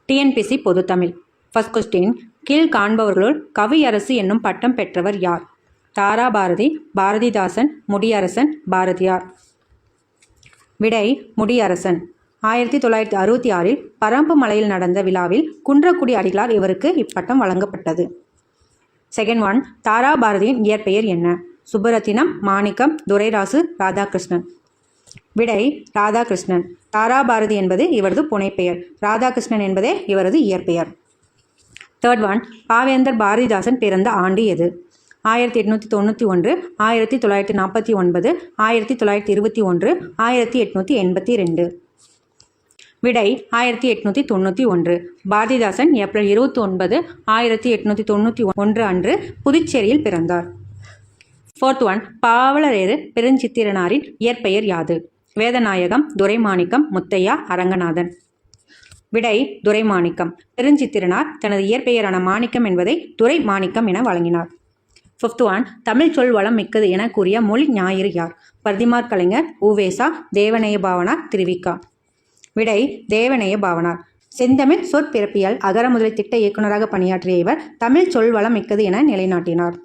TNPSC பொதுத்தமிழ். First question, கீழ் காண்பவர்களுள் கவியரசு என்னும் பட்டம் பெற்றவர் யார்? தாராபாரதி, பாரதிதாசன், முடியரசன், பாரதியார். விடை முடியரசன். 1966 பரம்பு மலையில் நடந்த விழாவில் குன்றக்குடி அடிகளார் இவருக்கு இப்பட்டம் வழங்கப்பட்டது. செகண்ட் ஒன், தாராபாரதியின் இயற்பெயர் என்ன? சுப்பரத்தினம், மாணிக்கம், துரைராசு, ராதாகிருஷ்ணன். விடை ராதாகிருஷ்ணன். தாராபாரதி என்பது இவரது புனைப்பெயர், ராதாகிருஷ்ணன் என்பதே இவரது இயற்பெயர். தேர்ட் ஒன், பாவேந்தர் பாரதிதாசன் பிறந்த ஆண்டு எது? 1891, 1949, 1921, 1882. விடை 1891. பாரதிதாசன் ஏப்ரல் 29, 1891 அன்று புதுச்சேரியில் பிறந்தார். ஃபோர்த் ஒன், பாவலரேறு பெருஞ்சித்திரனாரின் இயற்பெயர் யாது? வேதநாயகம், துரைமாணிக்கம், முத்தையா, அரங்கநாதன். விடை துரைமாணிக்கம். பெருஞ்சித்திரனார் தனது இயற்பெயரான மாணிக்கம் என்பதை துரை மாணிக்கம் என வழங்கினார். ஃபிஃப்த் ஒன், தமிழ் சொல் வளம் மிக்கது என கூறிய மொழி ஞாயிறு யார்? பர்திமார் கலைஞர், உவேசா, தேவநேய பாவனார், திருவிக்கா. விடை தேவநேய பாவனார். செந்தமிழ் சொற்பிறப்பியல் அகர முதலி திட்ட இயக்குநராக பணியாற்றிய இவர் தமிழ் சொல் வளம் மிக்கது என நிலைநாட்டினார்.